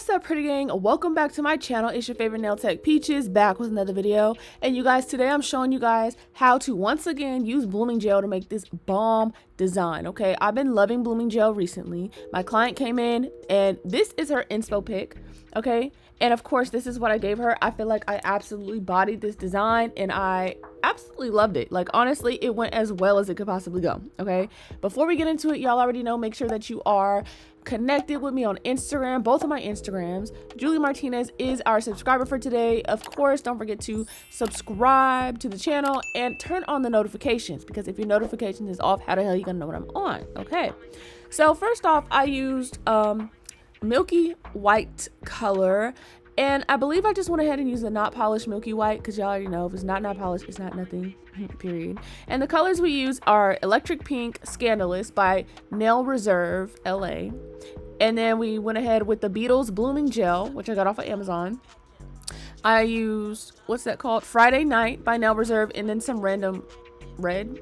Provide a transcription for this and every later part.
What's up, pretty gang? Welcome back to my channel. It's your favorite nail tech Peaches, back with another video. And you guys, today I'm showing you guys how to once again use blooming gel to make this bomb design. Okay, I've been loving blooming gel recently. My client came in and this is her inspo pic. Okay, and of course this is what I gave her. I feel like I absolutely bodied this design and I absolutely loved it. Like, honestly, it went as well as it could possibly go. Okay, before we get into it, y'all already know, make sure that you are connected with me on Instagram, both of my Instagrams. Julie Martinez is our subscriber for today. Of course, don't forget to subscribe to the channel and turn on the notifications, because if your notifications is off, how the hell are you gonna know when I'm on? Okay, so first off, I used milky white color, and I believe I just went ahead and used the not polished milky white, because y'all already know if it's not polished, it's not nothing, period. And the colors we use are Electric Pink Scandalous by Nail Reserve LA, and then we went ahead with the Beatles Blooming Gel, which I got off of Amazon. I used, what's that called, Friday Night by Nail Reserve, and then some random red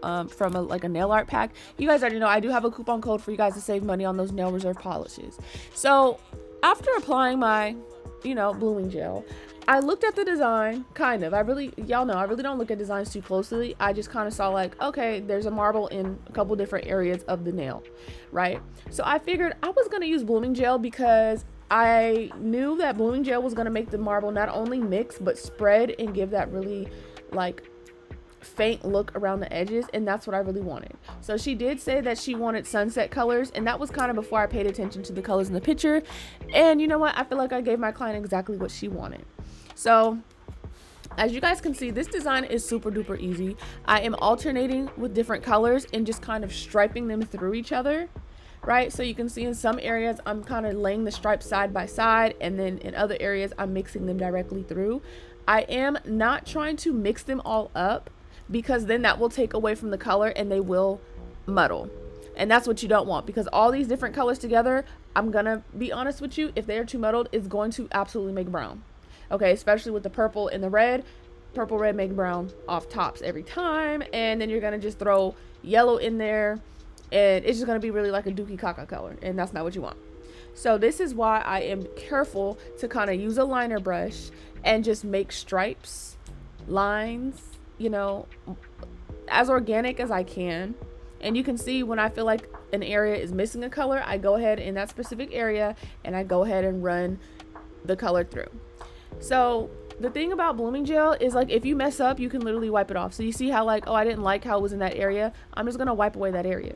from like a nail art pack. You guys already know I do have a coupon code for you guys to save money on those Nail Reserve polishes. So after applying my, blooming gel, I looked at the design, kind of. Y'all know I really don't look at designs too closely. I just kind of saw like, okay, there's a marble in a couple different areas of the nail, right? So I figured I was going to use blooming gel because I knew that blooming gel was going to make the marble not only mix but spread and give that really like faint look around the edges, and that's what I really wanted. So she did say that she wanted sunset colors, and that was kind of before I paid attention to the colors in the picture. And you know what, I feel like I gave my client exactly what she wanted. So as you guys can see, this design is super duper easy. I am alternating with different colors and just kind of striping them through each other, right? So you can see in some areas I'm kind of laying the stripes side by side, and then in other areas I'm mixing them directly through. I am not trying to mix them all up, because then that will take away from the color and they will muddle, and that's what you don't want, because all these different colors together, I'm gonna be honest with you, if they are too muddled, it's going to absolutely make brown. Okay, especially with the purple and the red. Purple, red make brown off tops every time, and then you're gonna just throw yellow in there and it's just gonna be really like a dookie caca color, and that's not what you want. So this is why I am careful to kind of use a liner brush and just make stripes, lines, as organic as I can. And you can see when I feel like an area is missing a color, I go ahead in that specific area and I go ahead and run the color through. So the thing about blooming gel is, like, if you mess up, you can literally wipe it off. So you see how, like, oh, I didn't like how it was in that area, I'm just gonna wipe away that area.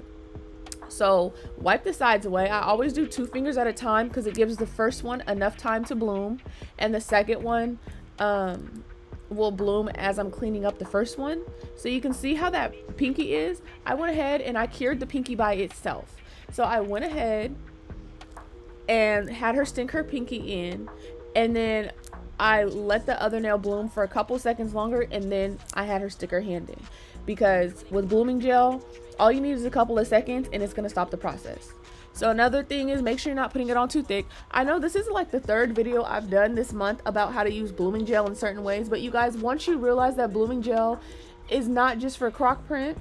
So wipe the sides away. I always do 2 fingers at a time, because it gives the first one enough time to bloom, and the second one will bloom as I'm cleaning up the first one. So you can see how that pinky is. I went ahead and I cured the pinky by itself. So I went ahead and had her stick her pinky in, and then I let the other nail bloom for a couple seconds longer, and then I had her stick her hand in, because with blooming gel, all you need is a couple of seconds and it's going to stop the process. So another thing is, make sure you're not putting it on too thick. I know this is like the 3rd video I've done this month about how to use blooming gel in certain ways, but you guys, once you realize that blooming gel is not just for croc print,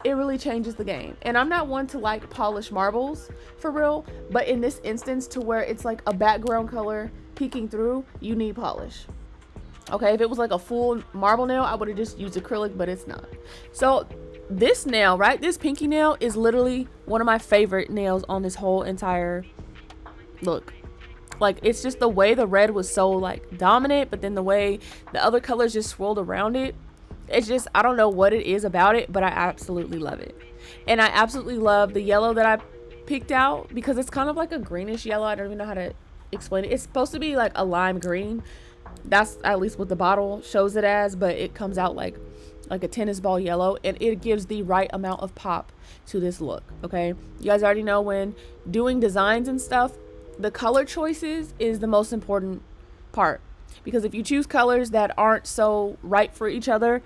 it really changes the game. And I'm not one to like polish marbles for real, but in this instance, to where it's like a background color peeking through, you need polish. Okay, if it was like a full marble nail, I would have just used acrylic, but it's not. So this nail, right, this pinky nail is literally one of my favorite nails on this whole entire look. Like, it's just the way the red was so like dominant, but then the way the other colors just swirled around it, it's just, I don't know what it is about it, but I absolutely love it. And I absolutely love the yellow that I picked out, because it's kind of like a greenish yellow. I don't even know how to explain it. It's supposed to be like a lime green. That's at least what the bottle shows it as, but it comes out like a tennis ball yellow, and it gives the right amount of pop to this look. Okay, you guys already know, when doing designs and stuff, the color choices is the most important part, because if you choose colors that aren't so right for each other,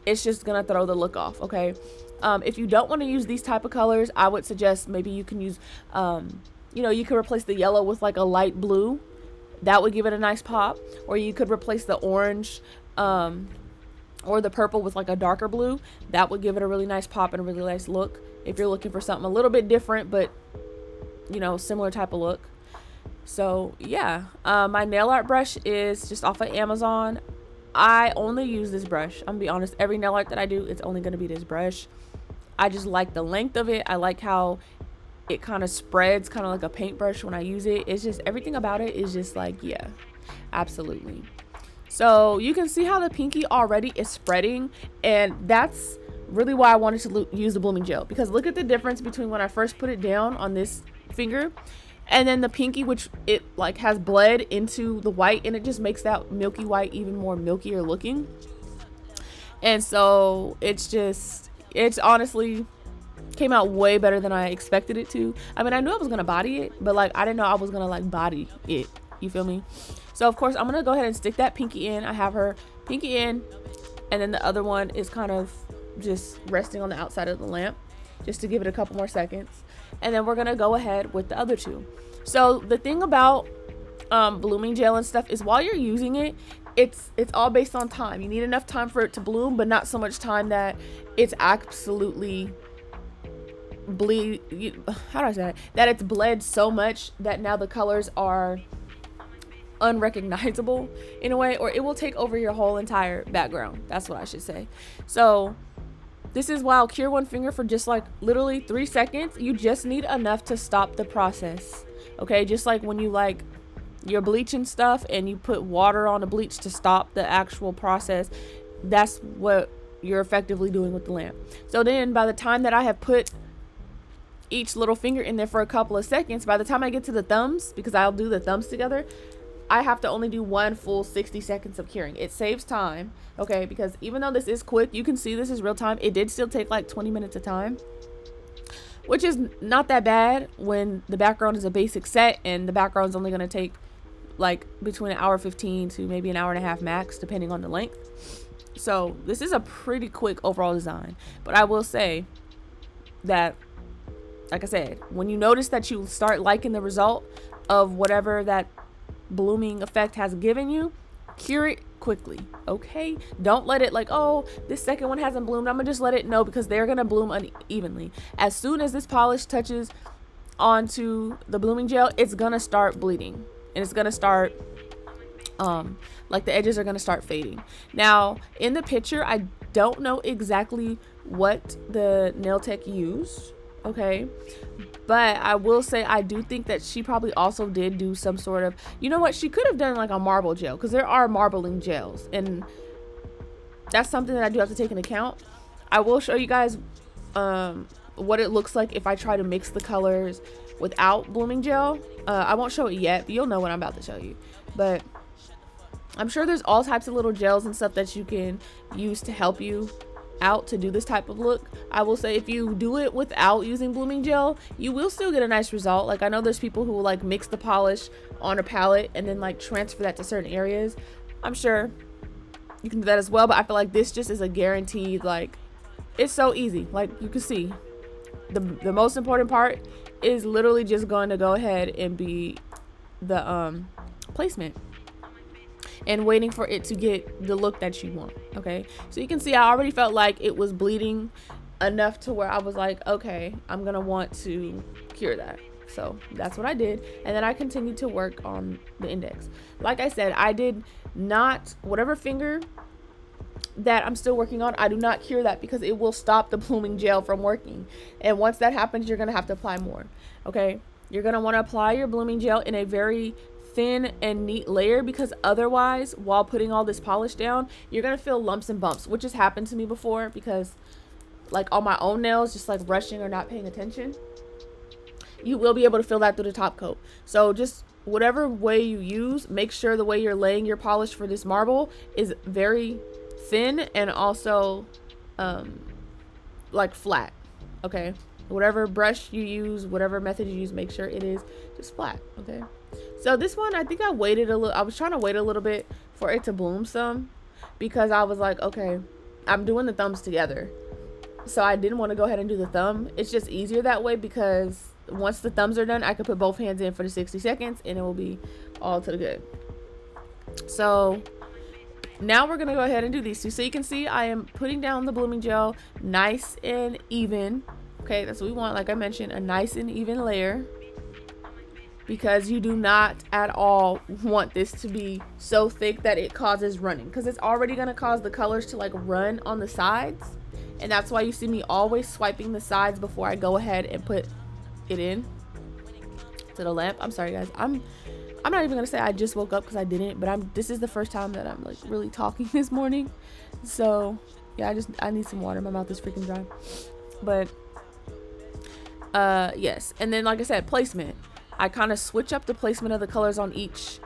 it's just gonna throw the look off. Okay, if you don't want to use these type of colors, I would suggest maybe you can use you could replace the yellow with like a light blue. That would give it a nice pop. Or you could replace the orange or the purple with like a darker blue. That would give it a really nice pop and a really nice look, if you're looking for something a little bit different but similar type of look. So yeah, my nail art brush is just off of Amazon. I only use this brush. I'm gonna be honest, every nail art that I do, it's only gonna be this brush. I just like the length of it. I like how it kind of spreads, kind of like a paintbrush when I use it. It's just, everything about it is just like, yeah, absolutely. So you can see how the pinky already is spreading, and that's really why I wanted to use the blooming gel, because look at the difference between when I first put it down on this finger and then the pinky, which it like has bled into the white, and it just makes that milky white even more milkier looking. And so it's honestly came out way better than I expected it to. I mean, I knew I was gonna body it, but like I didn't know I was gonna like body it, you feel me? So of course I'm gonna go ahead and stick that pinky in. I have her pinky in, and then the other one is kind of just resting on the outside of the lamp just to give it a couple more seconds, and then we're gonna go ahead with the other two. So the thing about blooming gel and stuff is while you're using it, it's all based on time. You need enough time for it to bloom, but not so much time that it's absolutely how do I say that it's bled so much that now the colors are unrecognizable in a way, or it will take over your whole entire background. That's what I should say. So this is why I'll cure one finger for just like literally 3 seconds. You just need enough to stop the process. Okay, just like when you like you're bleaching stuff and you put water on the bleach to stop the actual process, that's what you're effectively doing with the lamp. So then by the time that I have put each little finger in there for a couple of seconds, by the time I get to the thumbs, because I'll do the thumbs together, I have to only do one full 60 seconds of curing. It saves time, okay, because even though this is quick, you can see this is real time, it did still take like 20 minutes of time, which is not that bad when the background is a basic set and the background is only going to take like between an hour 15 to maybe an hour and a half max, depending on the length. So this is a pretty quick overall design. But I will say that, like I said, when you notice that you start liking the result of whatever that blooming effect has given you, cure it quickly. Okay, don't let it like, oh, this second one hasn't bloomed, I'm gonna just let it know, because they're gonna bloom unevenly. As soon as this polish touches onto the blooming gel, it's gonna start bleeding, and it's gonna start like the edges are gonna start fading. Now in the picture, I don't know exactly what the nail tech used, okay, but I will say I do think that she probably also did do some sort of, you know what, she could have done like a marble gel, because there are marbling gels, and that's something that I do have to take into account. I will show you guys what it looks like if I try to mix the colors without blooming gel. I won't show it yet, but you'll know what I'm about to show you. But I'm sure there's all types of little gels and stuff that you can use to help you out to do this type of look. I will say if you do it without using blooming gel, you will still get a nice result. Like I know there's people who will like mix the polish on a palette and then like transfer that to certain areas. I'm sure you can do that as well, but I feel like this just is a guaranteed, like it's so easy. Like you can see the most important part is literally just going to go ahead and be the placement and waiting for it to get the look that you want. Okay, so you can see I already felt like it was bleeding enough to where I was like, okay, I'm gonna want to cure that. So that's what I did, and then I continued to work on the index. Like I said, I did not, whatever finger that I'm still working on, I do not cure that, because it will stop the blooming gel from working, and once that happens, you're gonna have to apply more. Okay, you're gonna want to apply your blooming gel in a very thin and neat layer, because otherwise while putting all this polish down, you're gonna feel lumps and bumps, which has happened to me before, because like on my own nails, just like rushing or not paying attention, you will be able to feel that through the top coat. So just whatever way you use, make sure the way you're laying your polish for this marble is very thin and also like flat. Okay, whatever brush you use, whatever method you use, make sure it is just flat. Okay, so this one, I think I waited a little, I was trying to wait a little bit for it to bloom some, because I was like, okay, I'm doing the thumbs together, so I didn't want to go ahead and do the thumb. It's just easier that way, because once the thumbs are done, I can put both hands in for the 60 seconds and it will be all to the good. So now we're gonna go ahead and do these two. So you can see I am putting down the blooming gel nice and even. Okay, that's what we want. Like I mentioned, a nice and even layer. because you do not at all want this to be so thick that it causes running, because it's already going to cause the colors to like run on the sides. And that's why you see me always swiping the sides before I go ahead and put it in to the lamp. I'm sorry guys, I'm not even gonna say I just woke up, because I didn't, but this is the first time that I'm like really talking this morning. So yeah, I need some water, my mouth is freaking dry. But yes, and then like I said, placement, I kind of switch up the placement of the colors on each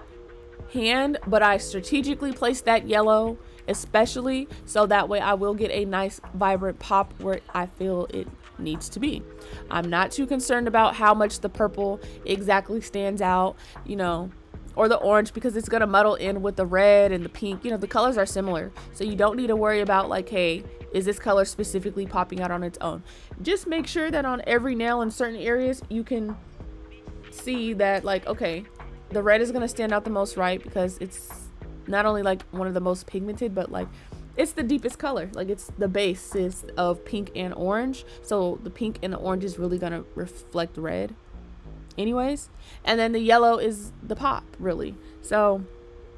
hand, but I strategically place that yellow especially so that way I will get a nice vibrant pop where I feel it needs to be. I'm not too concerned about how much the purple exactly stands out, you know, or the orange, because it's going to muddle in with the red and the pink. You know, the colors are similar, so you don't need to worry about like, hey, is this color specifically popping out on its own. Just make sure that on every nail in certain areas you can see that like, okay, the red is going to stand out the most, right? Because it's not only like one of the most pigmented, but like it's the deepest color. Like it's the basis of pink and orange, so the pink and the orange is really going to reflect red anyways. And then the yellow is the pop, really. So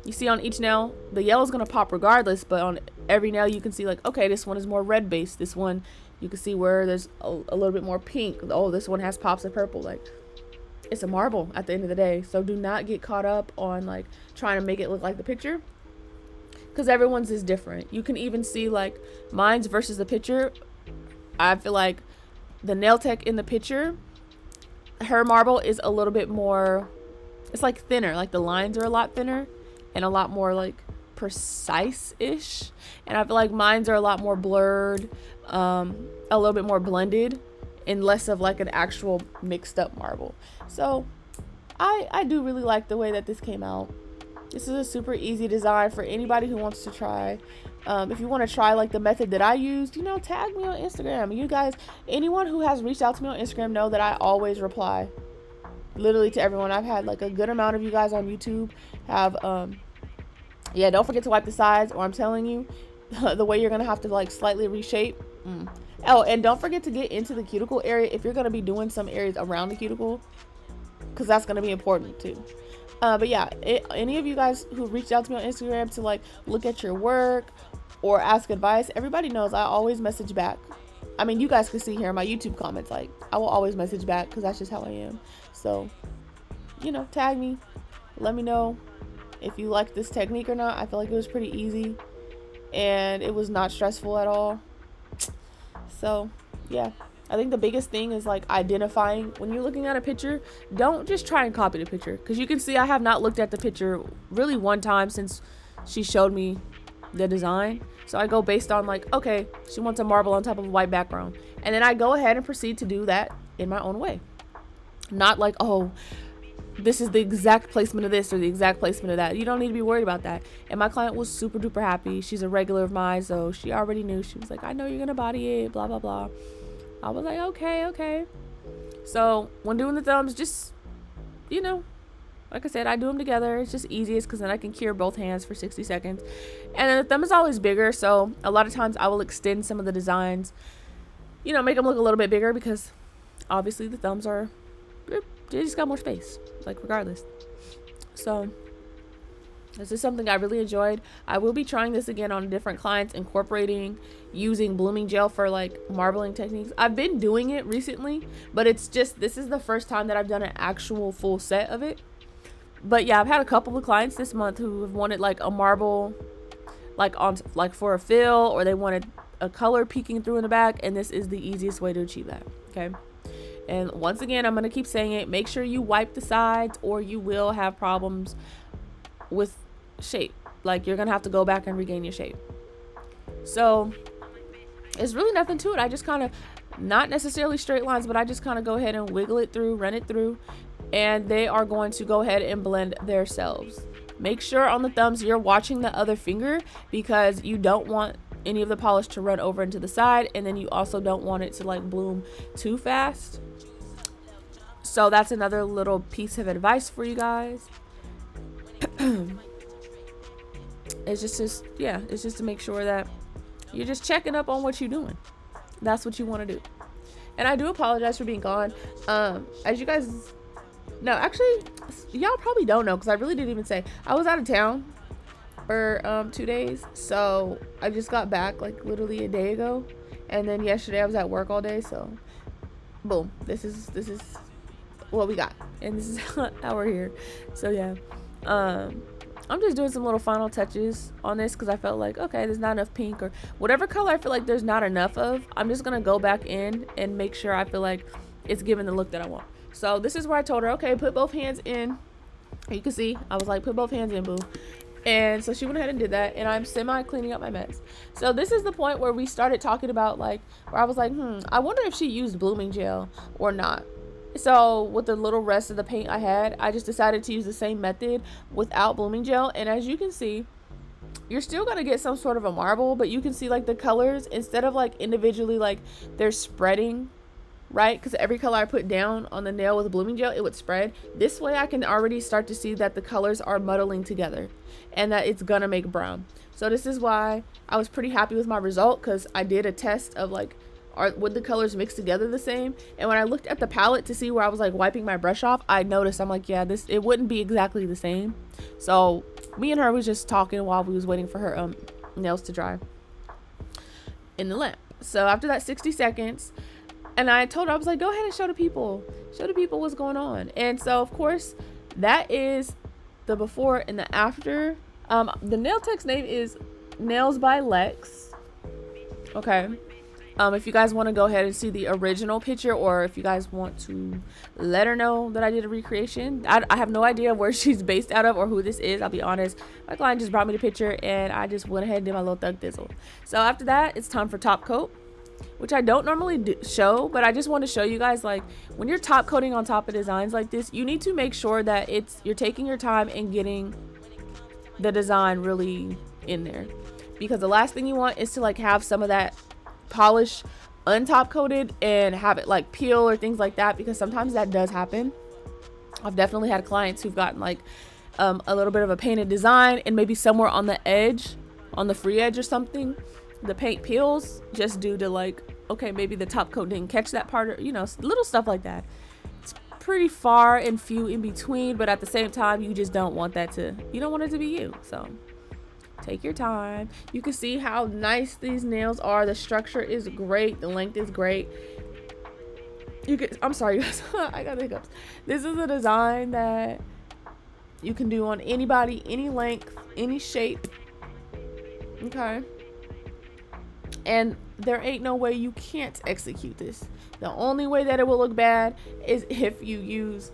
you see on each nail the yellow is going to pop regardless, but on every nail you can see like, okay, this one is more red based, this one you can see where there's a little bit more pink, oh, this one has pops of purple. Like, it's a marble at the end of the day. So do not get caught up on like trying to make it look like the picture, because everyone's is different. You can even see like mine's versus the picture. I feel like the nail tech in the picture, her marble is a little bit more, it's like thinner, like the lines are a lot thinner and a lot more like precise-ish, and I feel like mine's are a lot more blurred, a little bit more blended, and less of like an actual mixed up marble. So I do really like the way that this came out. This is a super easy design for anybody who wants to try. If you want to try like the method that I used, you know, tag me on Instagram. You guys, anyone who has reached out to me on Instagram, know that I always reply literally to everyone. I've had like a good amount of you guys on YouTube have yeah, don't forget to wipe the sides, or I'm telling you the way you're gonna have to like slightly reshape. Oh, and don't forget to get into the cuticle area if you're going to be doing some areas around the cuticle, because that's going to be important too. But yeah, any of you guys who reached out to me on Instagram to like look at your work or ask advice, everybody knows I always message back. I mean, you guys can see here in my YouTube comments, like I will always message back, because that's just how I am. So, you know, tag me, let me know if you like this technique or not. I feel like it was pretty easy and it was not stressful at all. So yeah, I think the biggest thing is like identifying when you're looking at a picture. Don't just try and copy the picture, because you can see I have not looked at the picture really one time since she showed me the design. So I go based on like, okay, she wants a marble on top of a white background, and then I go ahead and proceed to do that in my own way. Not like, oh, this is the exact placement of this or the exact placement of that. You don't need to be worried about that. And my client was super duper happy. She's a regular of mine, so she already knew. She was like, I know you're gonna body it, blah blah blah. I was like, okay. So when doing the thumbs, just, you know, like I said, I do them together. It's just easiest, because then I can cure both hands for 60 seconds. And then the thumb is always bigger, so a lot of times I will extend some of the designs, you know, make them look a little bit bigger, because obviously the thumbs are, they just got more space, like regardless. So this is something I really enjoyed. I will be trying this again on different clients, incorporating using blooming gel for like marbling techniques. I've been doing it recently, but it's just, this is the first time that I've done an actual full set of it. But yeah, I've had a couple of clients this month who have wanted like a marble like on like for a fill, or they wanted a color peeking through in the back, and this is the easiest way to achieve that. Okay. And once again, I'm going to keep saying it. Make sure you wipe the sides, or you will have problems with shape. Like, you're going to have to go back and regain your shape. So it's really nothing to it. I just kind of, not necessarily straight lines, but I just kind of go ahead and wiggle it through, run it through, and they are going to go ahead and blend themselves. Make sure on the thumbs you're watching the other finger, because you don't want any of the polish to run over into the side, and then you also don't want it to like bloom too fast. So that's another little piece of advice for you guys. It's just yeah, it's just to make sure that you're just checking up on what you're doing. That's what you want to do. And I do apologize for being gone. As you guys No, actually, y'all probably don't know because I really didn't even say. I was out of town for 2 days, so I just got back like literally a day ago, and then yesterday I was at work all day. So, boom, this is what we got, and this is how we're here. So yeah, I'm just doing some little final touches on this because I felt like, okay, there's not enough pink or whatever color I feel like there's not enough of. I'm just gonna go back in and make sure I feel like it's giving the look that I want. So this is where I told her, okay, put both hands in. You can see I was like, put both hands in, boo. And so she went ahead and did that, and I'm semi cleaning up my mess. So this is the point where we started talking about, like, where I was like, I wonder if she used blooming gel or not. So with the little rest of the paint I had, I just decided to use the same method without blooming gel. And as you can see, you're still gonna get some sort of a marble, but you can see like the colors, instead of like individually, like they're spreading, right? Because every color I put down on the nail with blooming gel, it would spread. This way I can already start to see that the colors are muddling together and that it's gonna make brown. So this is why I was pretty happy with my result, because I did a test of like, would the colors mix together the same? And when I looked at the palette to see where I was like wiping my brush off, I noticed, I'm like, yeah, it wouldn't be exactly the same. So me and her was just talking while we was waiting for her nails to dry in the lamp. So after that 60 seconds, and I told her, I was like, go ahead and show the people what's going on. And so of course that is the before and the after. The nail tech's name is Nails by Lex. Okay. If you guys want to go ahead and see the original picture, or if you guys want to let her know that I did a recreation, I have no idea where she's based out of or who this is. I'll be honest, my client just brought me the picture and I just went ahead and did my little thug thizzle. So after that, it's time for top coat, which I don't normally show, but I just want to show you guys, like, when you're top coating on top of designs like this, you need to make sure that you're taking your time and getting the design really in there, because the last thing you want is to like have some of that polish untop coated and have it like peel or things like that, because sometimes that does happen. I've definitely had clients who've gotten like a little bit of a painted design, and maybe somewhere on the edge, on the free edge or something, the paint peels just due to like, okay, maybe the top coat didn't catch that part, or, you know, little stuff like that. It's pretty far and few in between, but at the same time, you just don't want that to, you don't want it to be you. So take your time. You can see how nice these nails are. The structure is great. The length is great. I'm sorry guys, I got the hiccups. This is a design that you can do on anybody, any length, any shape. Okay. And there ain't no way you can't execute this. The only way that it will look bad is if you use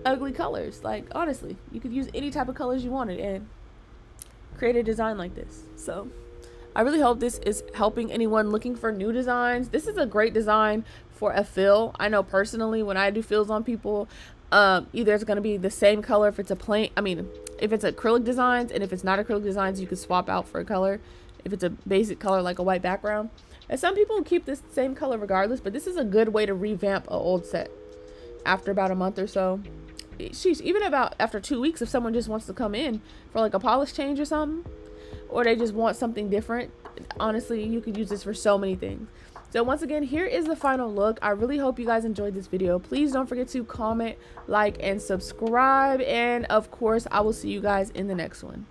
ugly colors. Like, honestly, you could use any type of colors you wanted and create a design like this. So I really hope this is helping anyone looking for new designs. This is a great design for a fill. I know personally, when I do fills on people, either it's going to be the same color if it's a plain, if it's acrylic designs, and if it's not acrylic designs, you can swap out for a color if it's a basic color like a white background. And some people keep this same color regardless, but this is a good way to revamp an old set after about a month or so. Sheesh, even about after 2 weeks, if someone just wants to come in for like a polish change or something, or they just want something different, honestly, you could use this for so many things. So once again, here is the final look. I really hope you guys enjoyed this video. Please don't forget to comment, like, and subscribe. And of course, I will see you guys in the next one.